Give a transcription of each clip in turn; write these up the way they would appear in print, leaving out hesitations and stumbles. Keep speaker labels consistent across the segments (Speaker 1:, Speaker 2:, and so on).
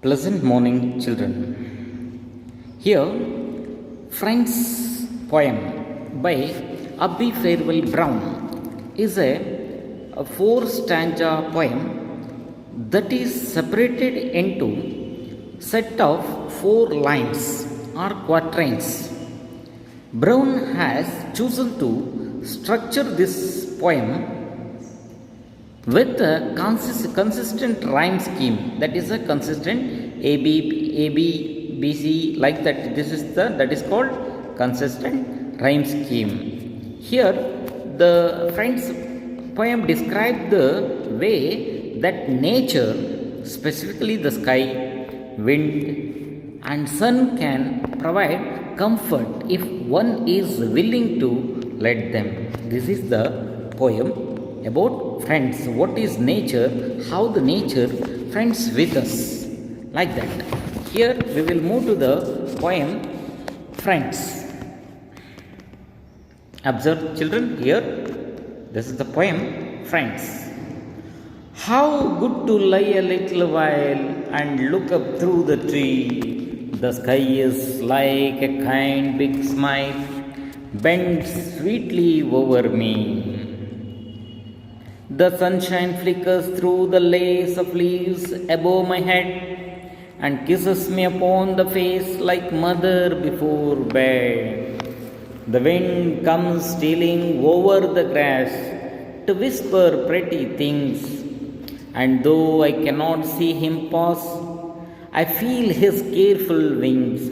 Speaker 1: Pleasant morning, children. Here, Friends poem by Abby Farewell Brown is a four stanza poem that is separated into set of four lines or quatrains. Brown has chosen to structure this poem with a consistent rhyme scheme, that is a consistent A B C, like that. This is that is called consistent rhyme scheme. Here the Friends poem describes the way that nature, specifically the sky, wind and sun, can provide comfort if one is willing to let them. This is the poem about friends. What is nature? How the nature friends with us, like that. Here we will move to the poem Friends. Observe, children. Here this is the poem Friends. How good to lie a little while and look up through the tree. The sky is like a kind big smile bent sweetly over me. The sunshine flickers through the lace of leaves above my head and kisses me upon the face like mother before bed. The wind comes stealing over the grass to whisper pretty things, and though I cannot see him pass, I feel his careful wings.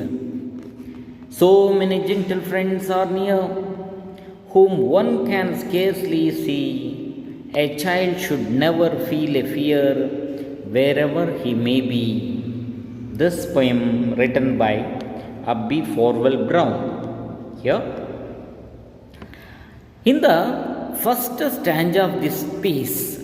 Speaker 1: So many gentle friends are near, whom one can scarcely see. A child should never feel a fear wherever he may be. This poem written by Abby Farewell Brown. Here, in the first stanza of this piece,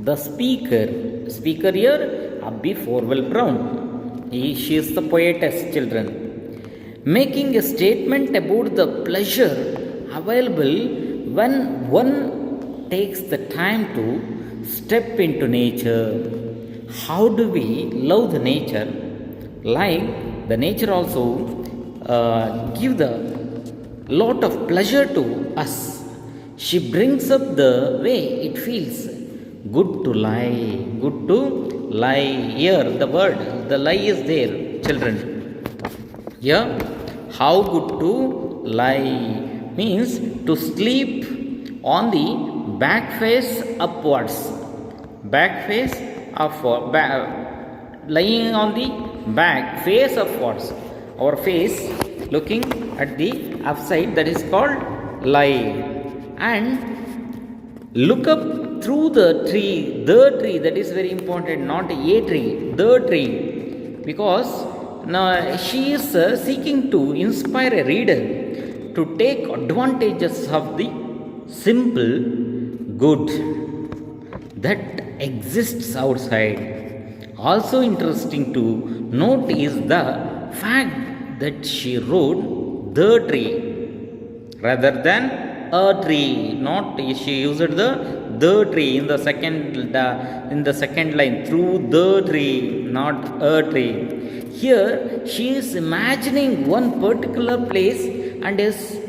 Speaker 1: the speaker here, Abby Farewell Brown, she is the poetess, children, making a statement about the pleasure available when one takes the time to step into nature. How do we love the nature? Like the nature also give the lot of pleasure to us. She brings up the way it feels good to lie, good to lie. Here the word, the lie is there, children. Yeah, how good to lie means to sleep on the back face upwards. Back face upward, lying on the back face upwards. Our face looking at the upside, that is called lie. And look up through the tree, that is very important, not a tree, the tree, because now she is seeking to inspire a reader to take advantages of the simple good that exists outside. Also interesting to note is the fact that she wrote the tree rather than a tree. Not she used the tree in the second line, through the tree, not a tree. Here she is imagining one particular place and is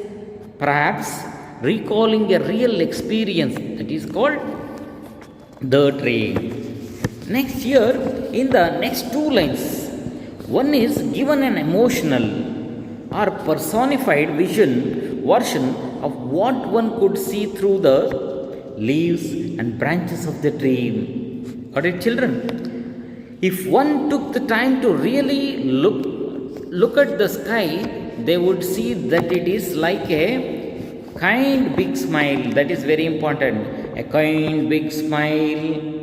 Speaker 1: perhaps recalling a real experience, that is called the tree. Next, here in the next two lines, one is given an emotional or personified version of what one could see through the leaves and branches of the tree. Got it, children? If one took the time to really look at the sky, they would see that it is like a kind big smile. That is very important. A kind big smile.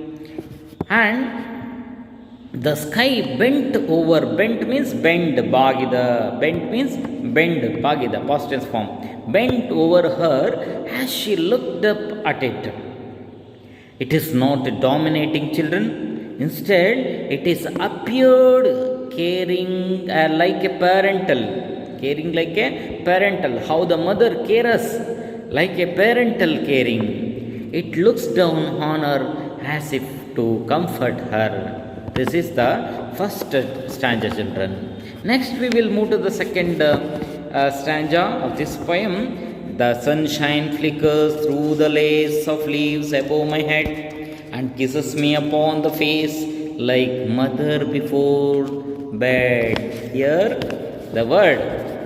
Speaker 1: And the sky bent over. Bent means bend. Bagida. Bent means bend. Bagida. Past tense form. Bent over her as she looked up at it. It is not dominating, children. Instead, it is appeared caring like a parental. Caring like a parental. How the mother cares like a parental caring. It looks down on her as if to comfort her. This is the first stanza, children. Next, we will move to the second stanza of this poem. The sunshine flickers through the lace of leaves above my head and kisses me upon the face like mother before bed. Here, the word,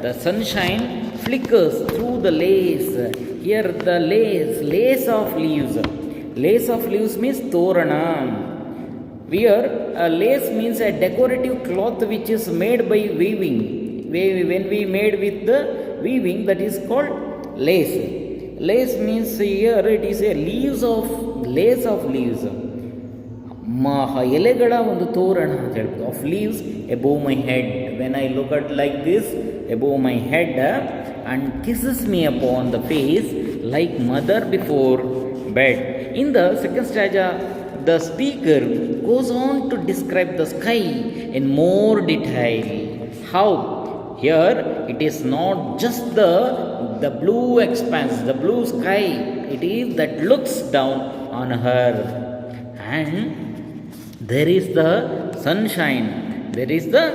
Speaker 1: the sunshine flickers through the lace. Here, the lace of leaves. Lace of leaves means torana. Here, a lace means a decorative cloth which is made by weaving. When we made with the weaving, that is called lace. Lace means here it is a lace of leaves. ಎಲೆಗಳ ಒಂದು ತೋರಣ ಅಂತ ಹೇಳ್ಬೋದು. Of leaves above my head. When I look at like this above my head and kisses me upon the face like mother before bed. In the second stanza, the speaker goes on to describe the sky in more detail. How? Here it is not just the blue expanse, the blue sky, it is that looks down on her. And there is the sunshine. There is the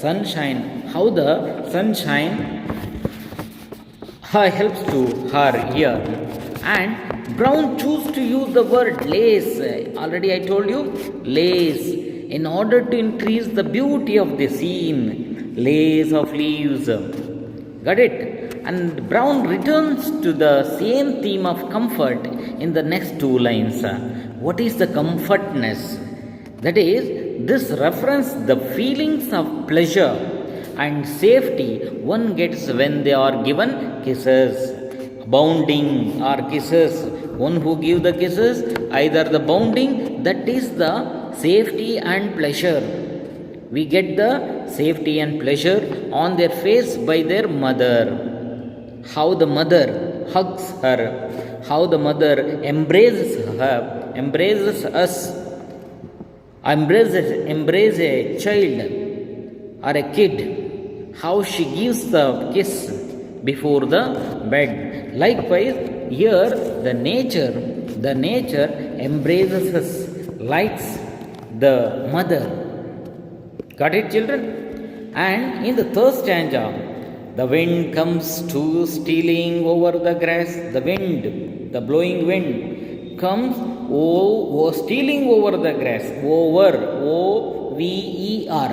Speaker 1: sunshine. How the sunshine helps to her here. And Brown chose to use the word lace. Already I told you, lace, in order to increase the beauty of the scene. Lace of leaves. Got it? And Brown returns to the same theme of comfort in the next two lines. What is the comfortness? That is, this reference the feelings of pleasure and safety one gets when they are given kisses. Bounding or kisses. One who give the kisses, either the bounding, that is the safety and pleasure. We get the safety and pleasure on their face by their mother. How the mother hugs her, how the mother embraces us, embrace a child or a kid, how she gives the kiss before the bed. Likewise, here the nature embraces us, likes the mother. Got it, children? And in the third stanza, the wind comes to stealing over the grass. The wind, the blowing wind, comes stealing over the grass. Over, O-V-E-R.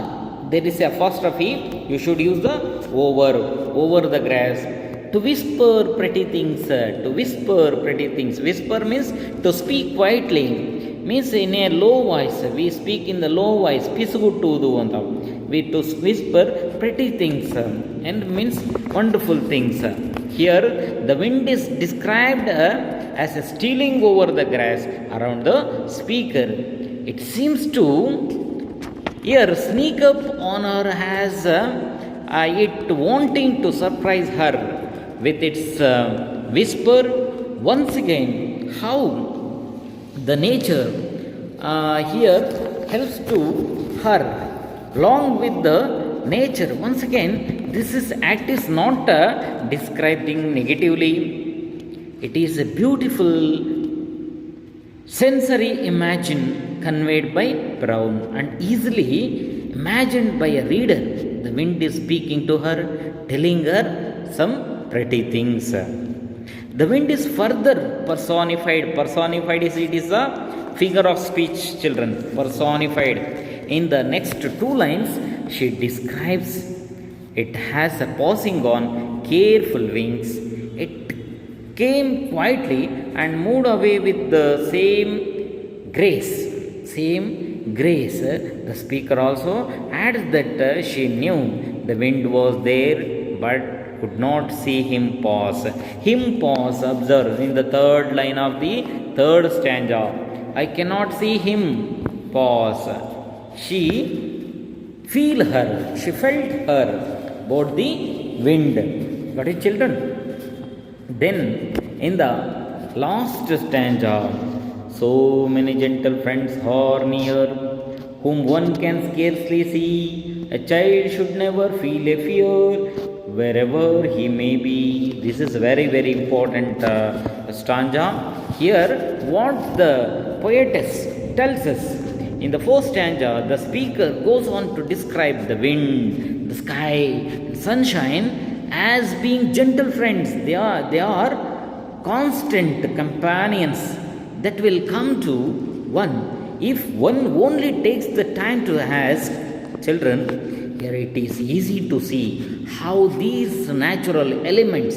Speaker 1: There is a apostrophe. You should use the over the grass. To whisper pretty things. Whisper means to speak quietly. Means in a low voice. We speak in the low voice. Pisuguttudu anta. We to whisper pretty things and means wonderful things. Here the wind is described as a stealing over the grass around the speaker. It seems to here sneak up on her as it wanting to surprise her with its whisper. Once again, how the nature here helps to her along with the nature. Once again, this act is not describing negatively. It is a beautiful sensory imagine conveyed by Brown and easily imagined by a reader. The wind is speaking to her, telling her some pretty things. The wind is further personified. Personified is it is a figure of speech, children. Personified. In the next two lines, she describes it has a passing on careful wings. It came quietly and moved away with the same grace. The speaker also adds that she knew the wind was there but could not see him pass. Observe in the third line of the third stanza. I cannot see him pass. She felt her about the wind. Got it, children? Then in the last stanza, so many gentle friends are near, whom one can scarcely see. A child should never feel a fear wherever he may be. This is very, very important stanza. Here, what the poetess tells us, In the fourth stanza, the speaker goes on to describe the wind, the sky, and sunshine as being gentle friends. They are constant companions that will come to one if one only takes the time to ask. Children, here it is easy to see how these natural elements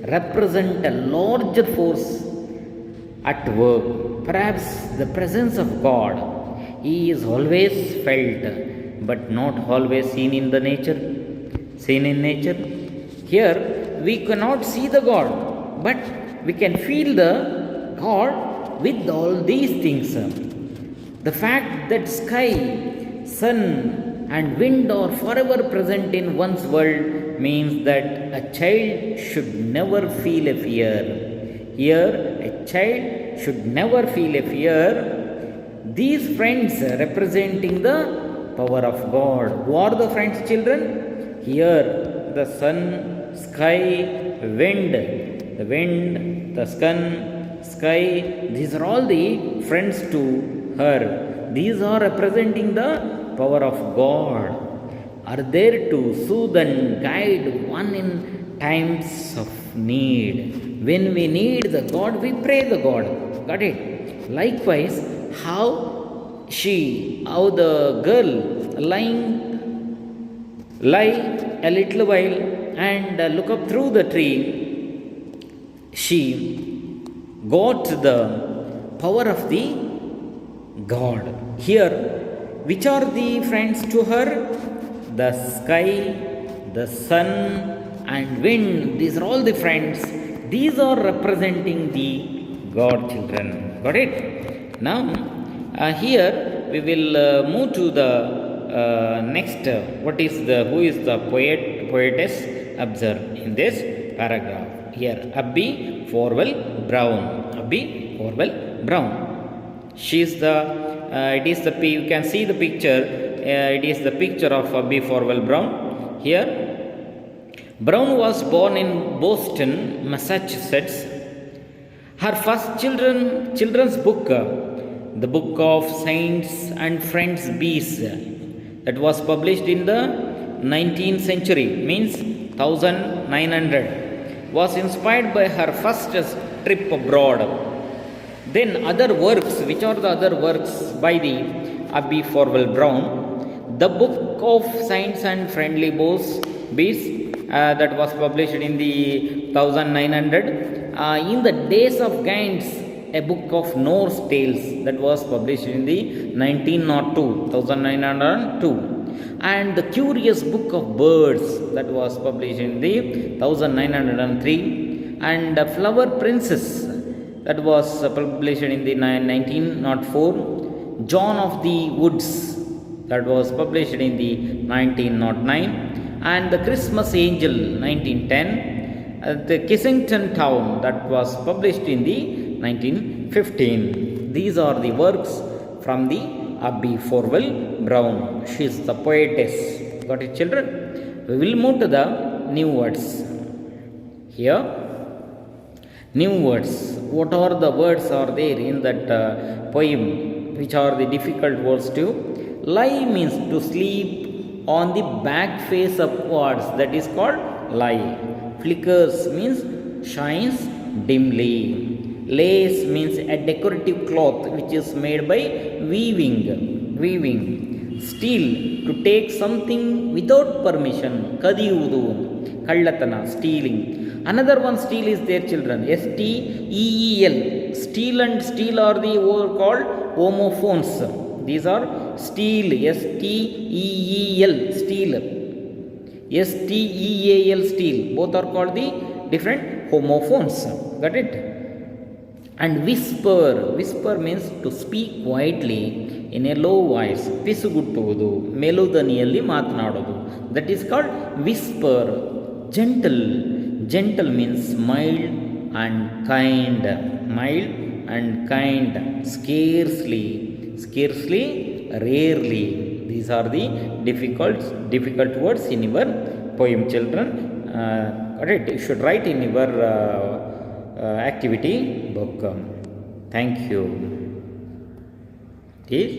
Speaker 1: represent a larger force at work. Perhaps the presence of God. He is always felt, but not always seen in the nature. Seen in nature. Here we cannot see the God, but we can feel the God with all these things. The fact that sky, sun, and wind are forever present in one's world means that a child should never feel a fear. Here, a child should never feel a fear. These friends representing the power of God. Who are the friends, children? Here, the sun, sky, wind, the sun, sky. These are all the friends to her. These are representing the power of God. Are there to soothe and guide one in times of need. When we need the God, we pray the God. Got it? Likewise, how the girl lie a little while and look up through the tree, she got the power of the God. Here, which are the friends to her? The sky, the sun, and wind. These are all the friends. These are representing the God, children. Got it? Now, here we will move to the next. Who is the poetess? Observe in this paragraph. Here, Abby Forwell Brown. Abby Forwell Brown. She is you can see the picture. It is the picture of Abby Forwell Brown. Here, Brown was born in Boston, Massachusetts. Her first children's book, the Book of Saints and Friends Bees, that was published in the 19th century, means 1900, was inspired by her first trip abroad. Then other works, which are the other works by the Abby Forwell Brown? The Book of Saints and Friendly Bees, that was published in the 1900. In the Days of Gaines, a book of Norse tales, that was published in the 1902. And the Curious Book of Birds, that was published in the 1903. And Flower Princess, that was published in the 1904. John of the Woods, that was published in the 1909. And the Christmas Angel, 1910. The Kissington Town, that was published in the 1915. These are the works from the Abby Forwell Brown. She is the poetess. Got it, children? We will move to the new words. Here, new words. What are the words are there in that poem? Which are the difficult words to? Lie means to sleep on the back face upwards. That is called lie. Flickers means shines dimly. Lace means a decorative cloth which is made by weaving. Steal, to take something without permission. Kadiyudu, kallatana, stealing. Another one, steal, is there, children. STEEL. Steal and steal are the word called homophones. These are steal. STEEL. Steal. STEAL, steal. Both are called the different homophones. Got it? And whisper. Whisper means to speak quietly in a low voice. Pisuguttuvudu. Melodhaniyalli maatnadodu. That is called whisper. Gentle. Gentle means mild and kind. Mild and kind. Scarcely. Rarely. These are the difficult words in your poem, children. You should write in your activity book. Thank you. Yes.